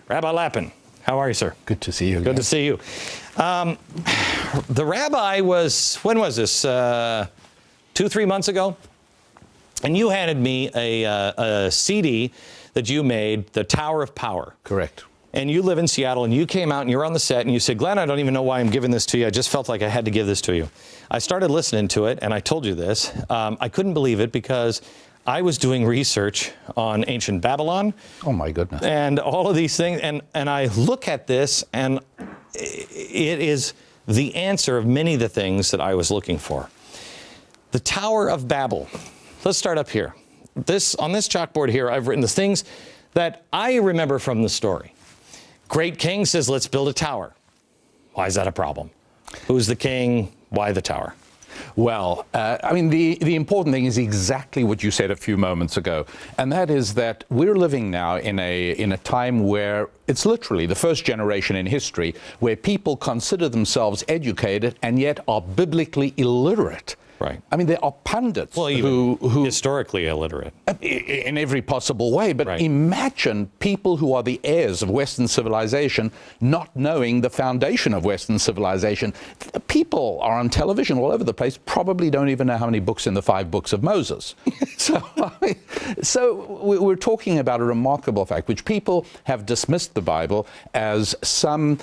Rabbi Lapin. How are you, sir? Good to see you again. Good to see you. The rabbi was, when was this? 2-3 months ago? And you handed me a CD that you made, the Tower of Power. Correct. And you live in Seattle, and you came out and you were on the set and you said, Glenn, I don't even know why I'm giving this to you. I just felt like I had to give this to you. I started listening to it, and I told you this. I couldn't believe it because I was doing research on ancient Babylon. Oh, my goodness. And all of these things. And I look at this, and it is the answer of many of the things that I was looking for. The Tower of Babel. Let's start up here. On this chalkboard here, I've written the things that I remember from the story. Great king says, let's build a tower. Why is that a problem? Who's the king? Why the tower? Well, I mean, the important thing is exactly what you said a few moments ago, and that is that we're living now in a time where it's literally the first generation in history where people consider themselves educated and yet are biblically illiterate. Right. I mean, there are pundits who historically illiterate. In every possible way. But right. Imagine people who are the heirs of Western civilization not knowing the foundation of Western civilization. People are on television all over the place, probably don't even know how many books in the 5 books of Moses. So we're talking about a remarkable fact, which people have dismissed the Bible as some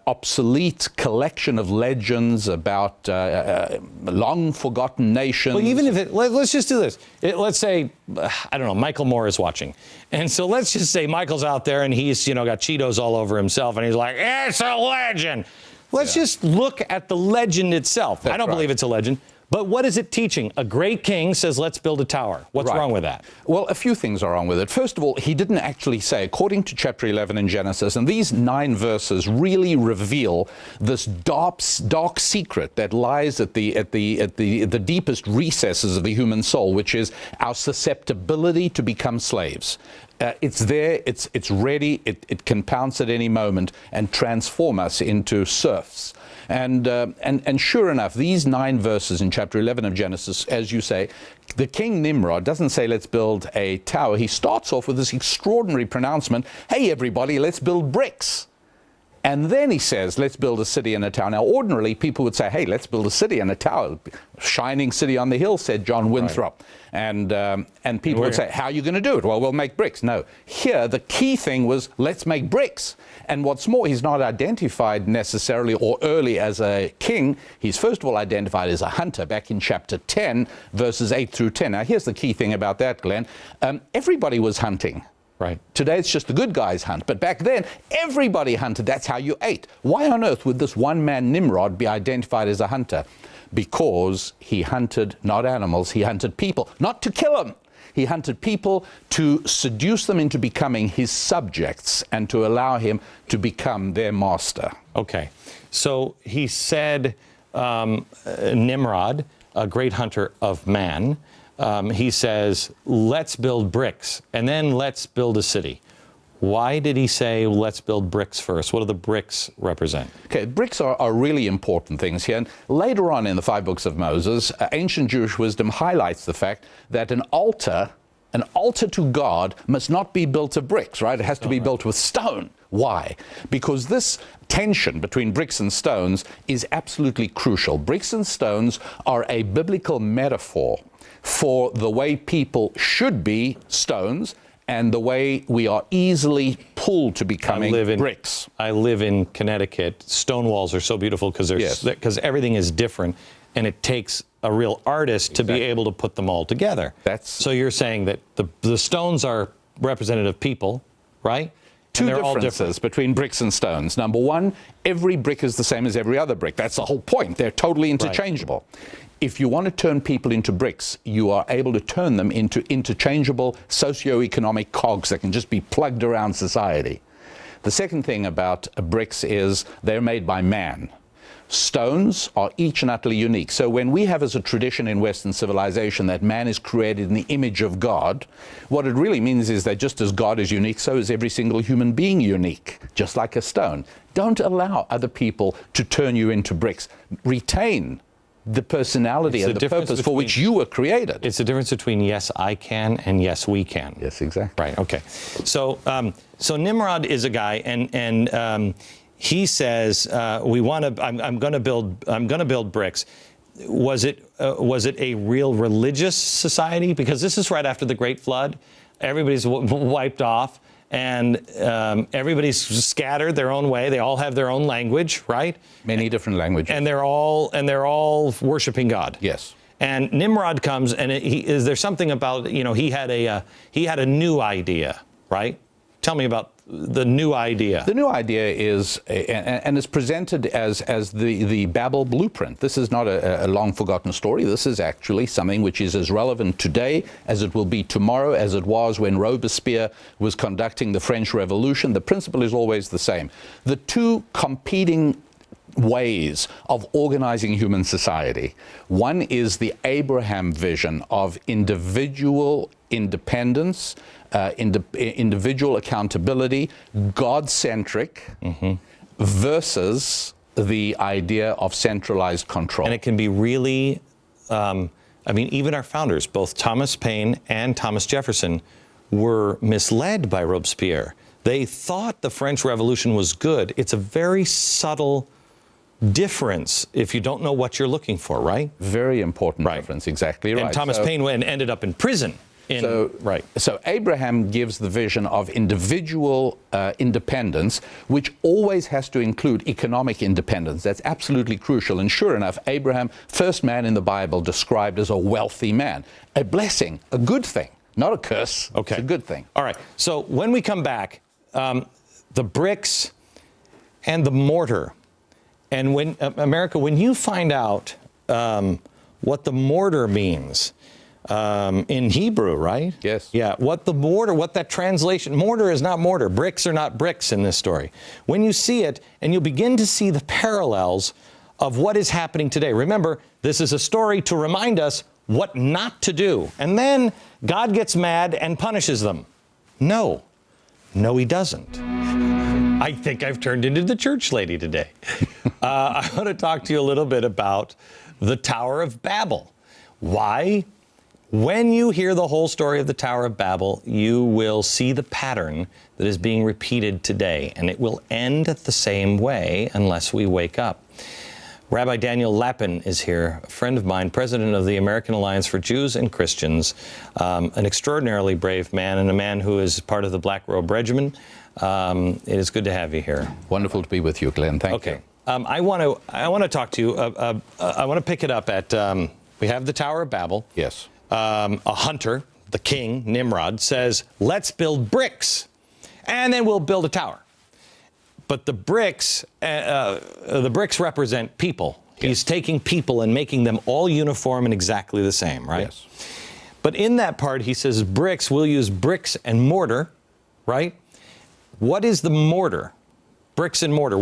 obsolete collection of legends about long forgotten nations. Well, even if let's just do this. Let's say, I don't know, Michael Moore is watching. And so let's just say Michael's out there and he's, got Cheetos all over himself and he's like, it's a legend. Let's just look at the legend itself. I don't believe it's a legend. But what is it teaching? A great king says, let's build a tower. What's wrong with that? Well, a few things are wrong with it. First of all, he didn't actually say, according to chapter 11 in Genesis, and these 9 verses really reveal this dark secret that lies at the deepest recesses of the human soul, which is our susceptibility to become slaves. It's there, it's ready, it can pounce at any moment and transform us into serfs. And sure enough, these 9 verses in chapter 11 of Genesis, as you say, the king Nimrod doesn't say, let's build a tower. He starts off with this extraordinary pronouncement, hey, everybody, let's build bricks. And then he says, let's build a city and a tower. Now, ordinarily, people would say, hey, let's build a city and a tower. Shining city on the hill, said John Winthrop. Right. And people would say, how are you going to do it? Well, we'll make bricks. No. Here, the key thing was, let's make bricks. And what's more, he's not identified necessarily or early as a king. He's first of all identified as a hunter back in chapter 10, verses 8 through 10. Now, here's the key thing about that, Glenn. Everybody was hunting. Right. Today it's just the good guys hunt, but back then everybody hunted. That's how you ate. Why on earth would this one man Nimrod be identified as a hunter? Because he hunted not animals, he hunted people, not to kill them. He hunted people to seduce them into becoming his subjects and to allow him to become their master. Okay, so he said Nimrod, a great hunter of man. He says, let's build bricks, and then let's build a city. Why did he say, let's build bricks first? What do the bricks represent? Okay, bricks are really important things here. And later on in the 5 books of Moses, ancient Jewish wisdom highlights the fact that an altar to God must not be built of bricks, right? It has to be built with stone. Why? Because this tension between bricks and stones is absolutely crucial. Bricks and stones are a biblical metaphor for the way people should be stones and the way we are easily pulled to becoming bricks. I live in Connecticut. Stone walls are so beautiful because everything is different, and it takes a real artist to be able to put them all together. So you're saying that the stones are representative people, right? Two differences between bricks and stones. Number one, every brick is the same as every other brick. That's the whole point. They're totally interchangeable. Right. If you want to turn people into bricks, you are able to turn them into interchangeable socioeconomic cogs that can just be plugged around society. The second thing about bricks is they're made by man. Stones are each and utterly unique. So when we have as a tradition in Western civilization that man is created in the image of God, what it really means is that just as God is unique, so is every single human being unique, just like a stone. Don't allow other people to turn you into bricks. Retain the personality and the purpose for which you were created. It's the difference between yes, I can and yes, we can. Yes, exactly. Right. Okay. So Nimrod is a guy, and he says, "We want to. I'm going to build bricks." Was it a real religious society? Because this is right after the Great Flood. Everybody's wiped off, and everybody's scattered their own way. They all have their own language, right? Many different languages. And they're all worshiping God. Yes. And Nimrod comes, and is there something about, he had a new idea, right? Tell me about the new idea. The new idea is, and is presented as the Babel blueprint. This is not a long forgotten story. This is actually something which is as relevant today as it will be tomorrow, as it was when Robespierre was conducting the French Revolution. The principle is always the same. The two competing ways of organizing human society. One is the Abraham vision of individual independence, individual accountability, God-centric, versus the idea of centralized control. And it can be really, even our founders, both Thomas Paine and Thomas Jefferson, were misled by Robespierre. They thought the French Revolution was good. It's a very subtle difference if you don't know what you're looking for, right? Very important difference, exactly right. And Thomas Paine ended up in prison. So Abraham gives the vision of individual independence, which always has to include economic independence. That's absolutely crucial. And sure enough, Abraham, first man in the Bible described as a wealthy man. A blessing, a good thing, not a curse. Okay. It's a good thing. All right. So when we come back, the bricks and the mortar. And when, America, when you find out what the mortar means, in Hebrew, right? Yes. Yeah, what that translation, mortar is not mortar, bricks are not bricks in this story. When you see it, and you'll begin to see the parallels of what is happening today. Remember, this is a story to remind us what not to do. And then God gets mad and punishes them. No, he doesn't. I think I've turned into the church lady today. I want to talk to you a little bit about the Tower of Babel. Why? When you hear the whole story of the Tower of Babel, you will see the pattern that is being repeated today, and it will end the same way unless we wake up. Rabbi Daniel Lapin is here, a friend of mine, president of the American Alliance for Jews and Christians, an extraordinarily brave man, and a man who is part of the Black Robe Regiment. It is good to have you here. Wonderful to be with you, Glenn. Thank you. I want to talk to you. I want to pick it up at we have the Tower of Babel. Yes. A hunter, the king, Nimrod, says, let's build bricks, and then we'll build a tower. But the bricks represent people. Yes. He's taking people and making them all uniform and exactly the same, right? Yes. But in that part, he says bricks, we'll use bricks and mortar, right? What is the mortar? Bricks and mortar.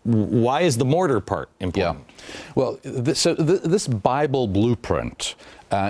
Why is the mortar part important? Yeah. Well, this Bible blueprint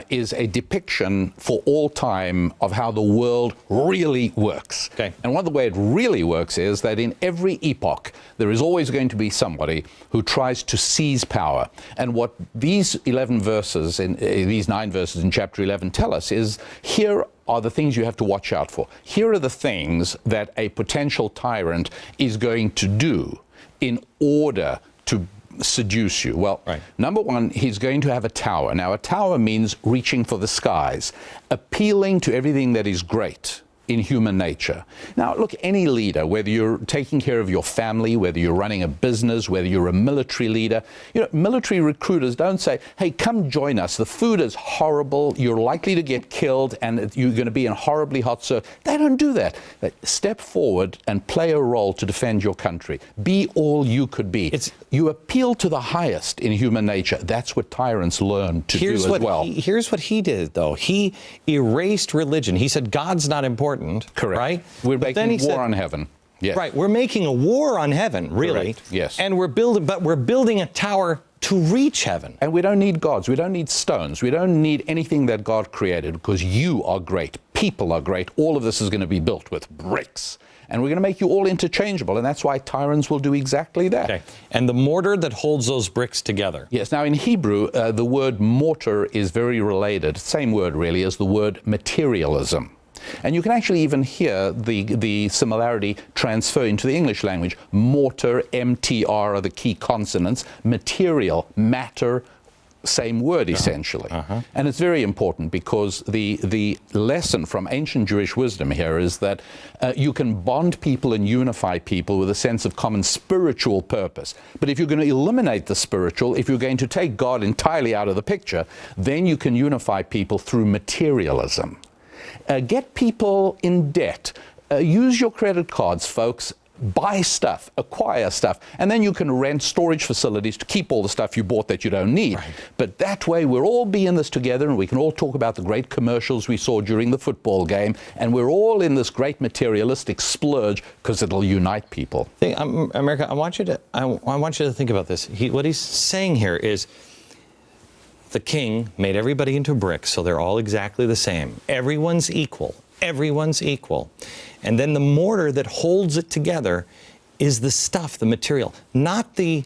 is a depiction for all time of how the world really works. Okay. And one of the ways it really works is that in every epoch, there is always going to be somebody who tries to seize power. And what these 11 verses, these 9 verses in chapter 11 tell us is, here are the things you have to watch out for. Here are the things that a potential tyrant is going to do in order to seduce you. Well, Number one, he's going to have a tower. Now, a tower means reaching for the skies, appealing to everything that is great in human nature. Now, look, any leader, whether you're taking care of your family, whether you're running a business, whether you're a military leader, military recruiters don't say, hey, come join us. The food is horrible. You're likely to get killed, and you're going to be in horribly hot surf. They don't do that. They step forward and play a role to defend your country. Be all you could be. You appeal to the highest in human nature. That's what tyrants learn to do as well. Here's what he did, though. He erased religion. He said God's not important. Correct. Right? We're making war on heaven. Yes. Right. We're making a war on heaven, really. Correct. Yes. And we're building a tower to reach heaven. And we don't need gods. We don't need stones. We don't need anything that God created, because you are great. People are great. All of this is going to be built with bricks. and we're going to make you all interchangeable, and that's why tyrants will do exactly that. Okay. And the mortar that holds those bricks together. Yes, now in Hebrew, the word mortar is very related, same word really, as the word materialism. And you can actually even hear the similarity transfer into the English language. Mortar, MTR are the key consonants. Material, matter, same word essentially. And it's very important because the lesson from ancient Jewish wisdom here is that you can bond people and unify people with a sense of common spiritual purpose. But if you're going to eliminate the spiritual, if you're going to take God entirely out of the picture, then you can unify people through materialism. Get people in debt. Use your credit cards, folks. Buy stuff, acquire stuff, and then you can rent storage facilities to keep all the stuff you bought that you don't need. Right. But that way we'll all be in this together, and we can all talk about the great commercials we saw during the football game, and we're all in this great materialistic splurge because it'll unite people. America, I want you to think about this. What he's saying here is the king made everybody into bricks, so they're all exactly the same. Everyone's equal. Everyone's equal. And then the mortar that holds it together is the stuff, the material, not their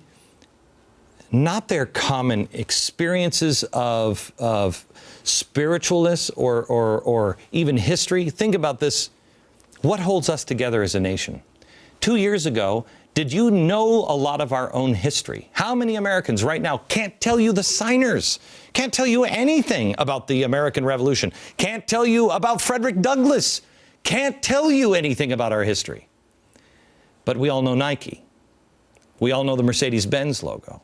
common experiences of spiritualness or even history. Think about this. What holds us together as a nation? 2 years ago, did you know a lot of our own history? How many Americans right now can't tell you the signers, can't tell you anything about the American Revolution, can't tell you about Frederick Douglass, can't tell you anything about our history? But we all know Nike. We all know the Mercedes-Benz logo.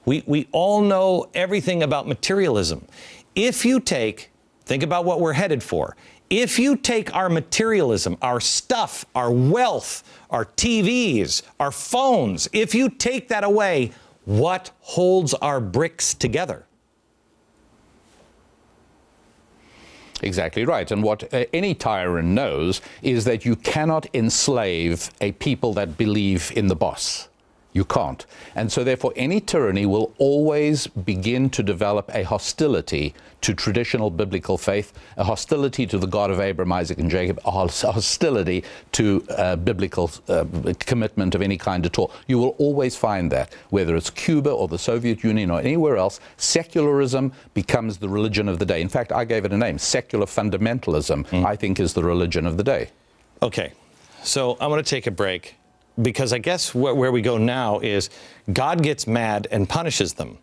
We all know everything about materialism. If you think about what we're headed for. If you take our materialism, our stuff, our wealth, our TVs, our phones, if you take that away, what holds our bricks together? Exactly right. And what any tyrant knows is that you cannot enslave a people that believe in the boss. You can't. And so therefore any tyranny will always begin to develop a hostility to traditional biblical faith, a hostility to the God of Abraham, Isaac, and Jacob, a hostility to biblical commitment of any kind at all. You will always find that, whether it's Cuba or the Soviet Union or anywhere else, secularism becomes the religion of the day. In fact, I gave it a name. Secular fundamentalism, I think, is the religion of the day. Okay, so I'm going to take a break. Because I guess where we go now is God gets mad and punishes them.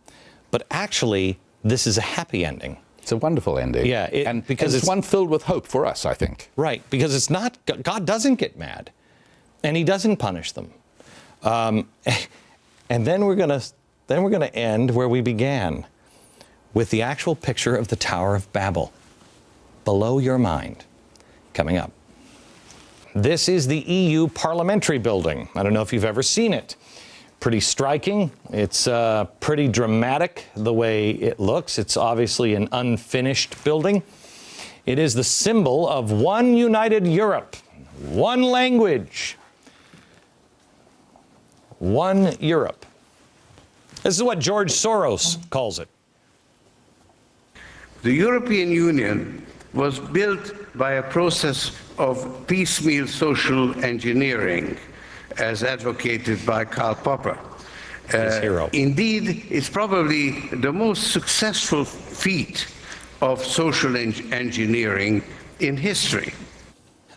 But actually, this is a happy ending. It's a wonderful ending. Yeah. Because it's one filled with hope for us, I think. Right. Because it's not, God doesn't get mad. And he doesn't punish them. And then we're going to end where we began, with the actual picture of the Tower of Babel. Below your mind. Coming up. This is the EU Parliamentary Building. I don't know if you've ever seen it. Pretty striking. It's pretty dramatic the way it looks. It's obviously an unfinished building. It is the symbol of one united Europe, one language, one Europe. This is what George Soros calls it. The European Union was built by a process of piecemeal social engineering, as advocated by Karl Popper. Indeed, it's probably the most successful feat of social engineering in history.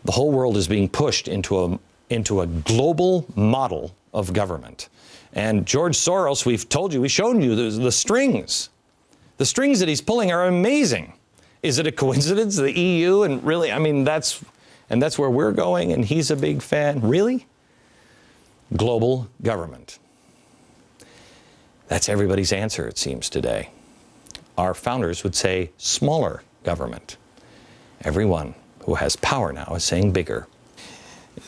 The whole world is being pushed into a global model of government. And George Soros, we've told you, we've shown you the strings. The strings that he's pulling are amazing. Is it a coincidence, the EU, and really, I mean, that's where we're going, and he's a big fan. Really? Global government. That's everybody's answer, it seems, today. Our founders would say smaller government. Everyone who has power now is saying bigger.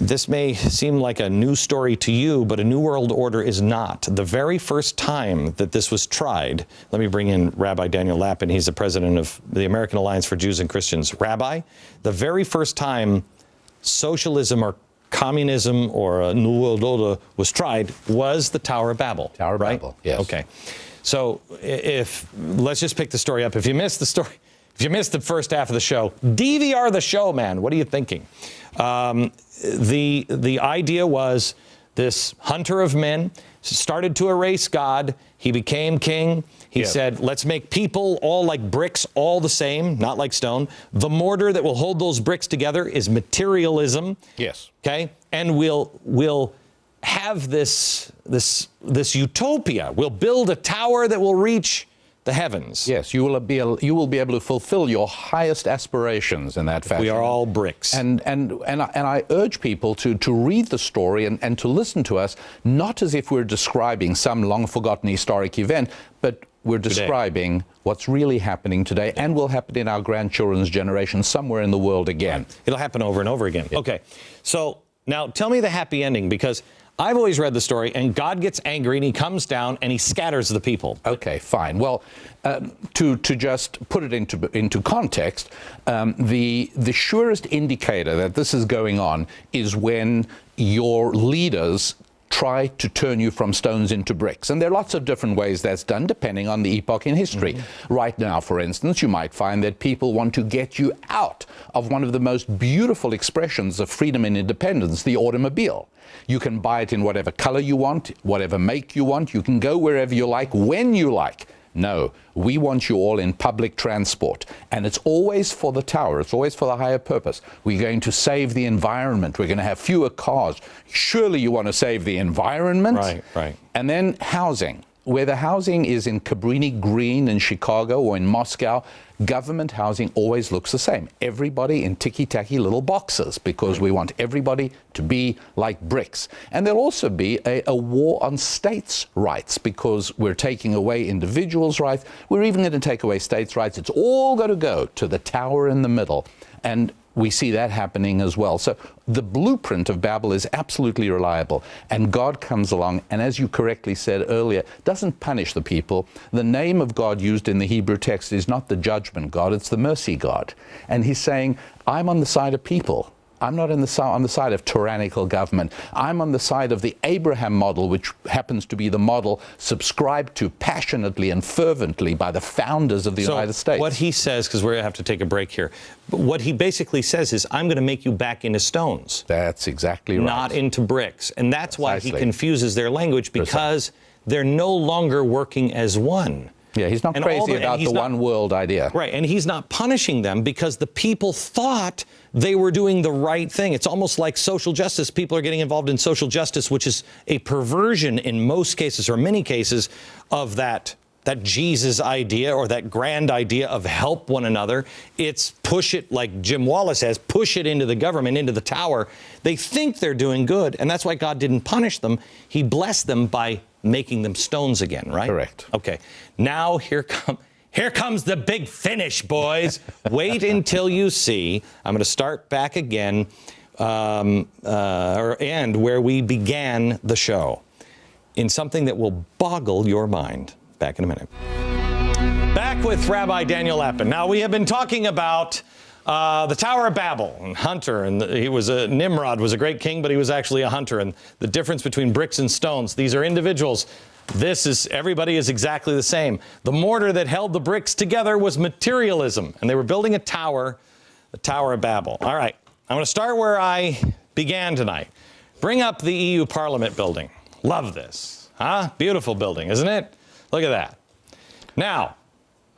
This may seem like a new story to you, but a new world order is not. The very first time that this was tried, let me bring in Rabbi Daniel Lapin. He's the president of the American Alliance for Jews and Christians. Rabbi, the very first time socialism or communism or a new world order was tried was the Tower of Babel. Tower of Babel, yes. Okay. So let's just pick the story up. If you missed the story, If you missed the first half of the show, DVR the show, man. What are you thinking? The idea was this hunter of men started to erase God. He became king. He said, let's make people all like bricks, all the same, not like stone. The mortar that will hold those bricks together is materialism. Yes. Okay? And we'll have this utopia. We'll build a tower that will reach the heavens. Yes, you will be able to fulfill your highest aspirations in that fashion. We are all bricks. And I urge people to read the story and to listen to us, not as if we're describing some long-forgotten historic event, but we're describing what's really happening today and will happen in our grandchildren's generation somewhere in the world again. It'll happen over and over again. Okay, so now tell me the happy ending, because I've always read the story, and God gets angry, and he comes down, and he scatters the people. Okay, fine. Well, to just put it into context, the surest indicator that this is going on is when your leaders try to turn you from stones into bricks. And there are lots of different ways that's done, depending on the epoch in history. Right now, for instance, you might find that people want to get you out of one of the most beautiful expressions of freedom and independence, the automobile. You can buy it in whatever color you want, whatever make you want. You can go wherever you like, when you like. No, we want you all in public transport. And it's always for the tower. It's always for the higher purpose. We're going to save the environment. We're going to have fewer cars. Surely you want to save the environment. Right. And then housing. Where the housing is in Cabrini Green in Chicago or in Moscow, government housing always looks the same. Everybody in ticky-tacky little boxes, because we want everybody to be like bricks. And there'll also be a war on states' rights, because we're taking away individuals' rights. We're even going to take away states' rights. It's all going to go to the tower in the middle. And we see that happening as well. So the blueprint of Babel is absolutely reliable. And God comes along, and as you correctly said earlier, doesn't punish the people. The name of God used in the Hebrew text is not the judgment God, it's the mercy God. And he's saying, I'm on the side of people. I'm not on the side of tyrannical government. I'm on the side of the Abraham model, which happens to be the model subscribed to passionately and fervently by the founders of the United States. What he says, because we're going to have to take a break here, but what he basically says is, I'm going to make you back into stones. That's exactly right. Not into bricks. And that's why he confuses their language, because they're no longer working as one. Yeah, he's not crazy about the one world idea. Right, and he's not punishing them because the people thought they were doing the right thing. It's almost like social justice. People are getting involved in social justice, which is a perversion in most cases, or many cases, of that Jesus idea, or that grand idea of help one another. It's push it, like Jim Wallace says, push it into the government, into the tower. They think they're doing good, and that's why God didn't punish them. He blessed them by making them stones again, right? Correct. Okay. Now here comes the big finish, boys. Wait until you see. I'm going to start back again, or end where we began the show, in something that will boggle your mind. Back in a minute. Back with Rabbi Daniel Lapin. Now, we have been talking about the Tower of Babel and hunter, and Nimrod was a great king, but he was actually a hunter, and the difference between bricks and stones. These are individuals. Everybody is exactly the same. The mortar that held the bricks together was materialism, and they were building a tower, the Tower of Babel. All right, I'm going to start where I began tonight. Bring up the EU Parliament building. Love this. Huh? Beautiful building, isn't it? Look at that. Now,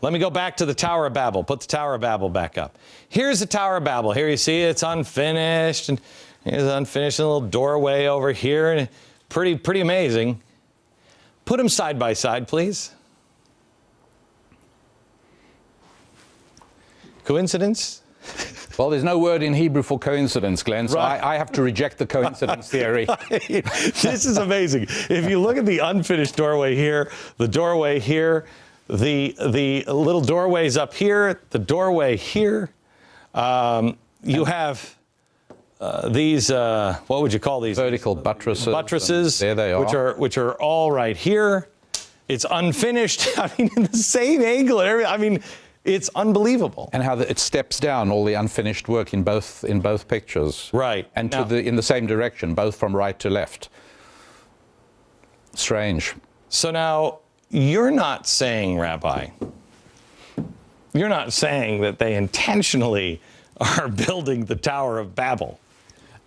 let me go back to the Tower of Babel. Put the Tower of Babel back up. Here's the Tower of Babel. Here you see it's unfinished. And here's an unfinished little doorway over here. And pretty amazing. Put them side by side, please. Coincidence? Well, there's no word in Hebrew for coincidence, Glenn, so I have to reject the coincidence theory. This is amazing. If you look at the unfinished doorway here, the doorway here, the little doorways up here, the doorway here, you have these, what would you call these? Vertical buttresses. Buttresses. There they are. Which are all right here. It's unfinished. I mean, in the same angle and everything. I mean, it's unbelievable. And how it steps down all the unfinished work in both pictures. Right. And in the same direction, both from right to left. Strange. So now, you're not saying, Rabbi, You're not saying that they intentionally are building the Tower of Babel.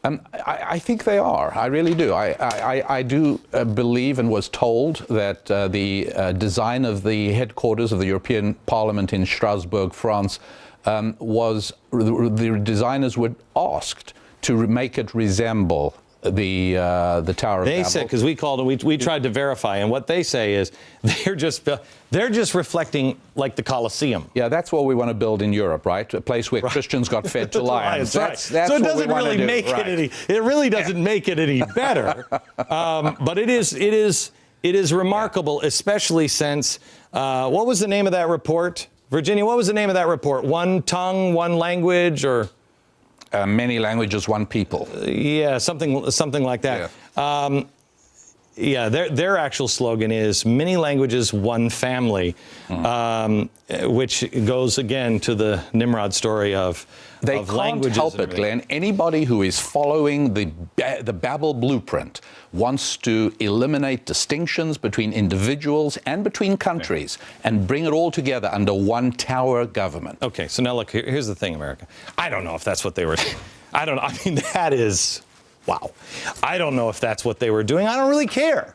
I think they are. I really do. I do believe and was told that the design of the headquarters of the European Parliament in Strasbourg, France, was the designers were asked to make it resemble the Tower of Babel. They said, because we called it, we tried to verify, and what they say is they're just reflecting like the Colosseum. Yeah, that's what we want to build in Europe, right? A place where Christians got fed to lions. That's That's so it what doesn't we want really to do. make Right. it really doesn't make it any better. But it is remarkable, especially since what was the name of that report, Virginia? What was the name of that report? One tongue, one language, or Many languages, one people. yeah, something like that. Yeah. Their actual slogan is many languages, one family, which goes again to the Nimrod story of They of can't languages help and it, Glenn. Anybody who is following the Babel blueprint wants to eliminate distinctions between individuals and between countries and bring it all together under one tower government. Okay, so now look, here's the thing, America. I don't know if that's what they were. I don't know. I mean, that is, wow. I don't know if that's what they were doing. I don't really care.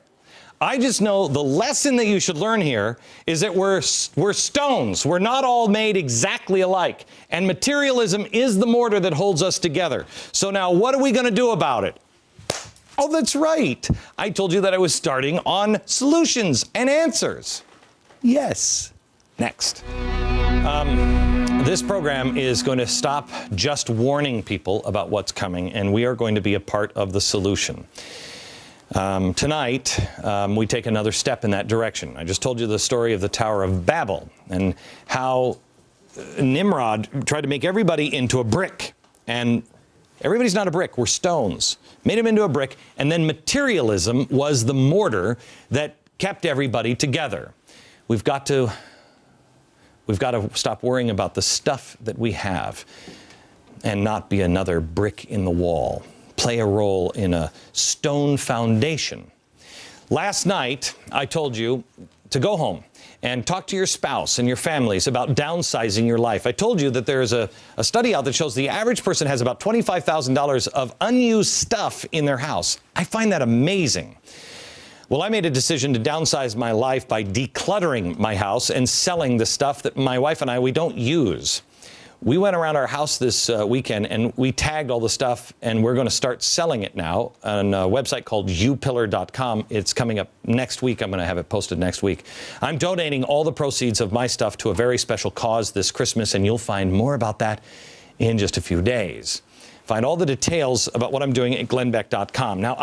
I just know the lesson that you should learn here is that we're stones. We're not all made exactly alike. And materialism is the mortar that holds us together. So now what are we going to do about it? Oh, that's right. I told you that I was starting on solutions and answers. Yes. Next. This program is going to stop just warning people about what's coming, and we are going to be a part of the solution. Tonight, we take another step in that direction. I just told you the story of the Tower of Babel and how Nimrod tried to make everybody into a brick. And everybody's not a brick, we're stones. Made them into a brick, and then materialism was the mortar that kept everybody together. We've got to stop worrying about the stuff that we have and not be another brick in the wall. Play a role in a stone foundation. Last night, I told you to go home and talk to your spouse and your families about downsizing your life. I told you that there's a study out that shows the average person has about $25,000 of unused stuff in their house. I find that amazing. Well, I made a decision to downsize my life by decluttering my house and selling the stuff that my wife and we don't use. We went around our house this weekend and we tagged all the stuff, and we're going to start selling it now on a website called upillar.com. It's coming up next week. I'm going to have it posted next week. I'm donating all the proceeds of my stuff to a very special cause this Christmas, and you'll find more about that in just a few days. Find all the details about what I'm doing at glennbeck.com. Now,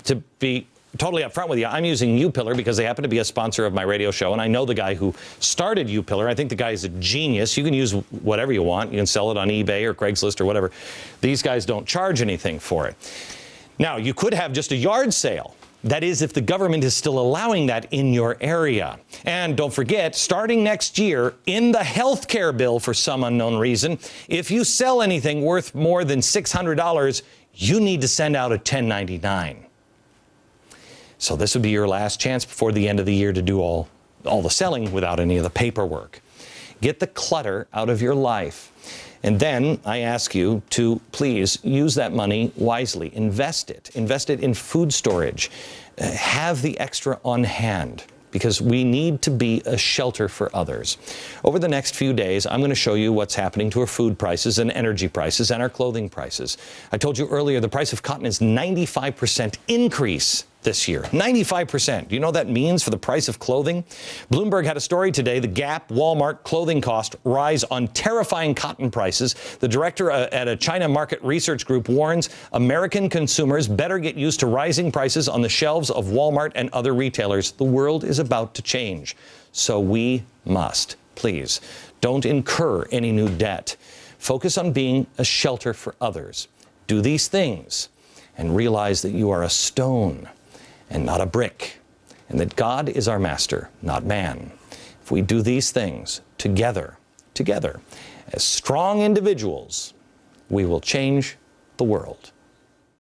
to be totally upfront with you, I'm using UPillar because they happen to be a sponsor of my radio show, and I know the guy who started UPillar. I think the guy is a genius. You can use whatever you want. You can sell it on eBay or Craigslist or whatever. These guys don't charge anything for it. Now, you could have just a yard sale. That is, if the government is still allowing that in your area. And don't forget, starting next year, in the health care bill, for some unknown reason, if you sell anything worth more than $600, you need to send out a 1099. So this would be your last chance before the end of the year to do all the selling without any of the paperwork. Get the clutter out of your life. And then I ask you to please use that money wisely. Invest it. Invest it in food storage. Have the extra on hand, because we need to be a shelter for others. Over the next few days, I'm going to show you what's happening to our food prices and energy prices and our clothing prices. I told you earlier the price of cotton is 95% increase this year. 95%. Do you know what that means for the price of clothing? Bloomberg had a story today. The Gap, Walmart clothing cost rise on terrifying cotton prices. The director at a China market research group warns American consumers better get used to rising prices on the shelves of Walmart and other retailers. The world is about to change. So we must, please, don't incur any new debt. Focus on being a shelter for others. Do these things and realize that you are a stone and not a brick, and that God is our master, not man. If we do these things together, as strong individuals, we will change the world.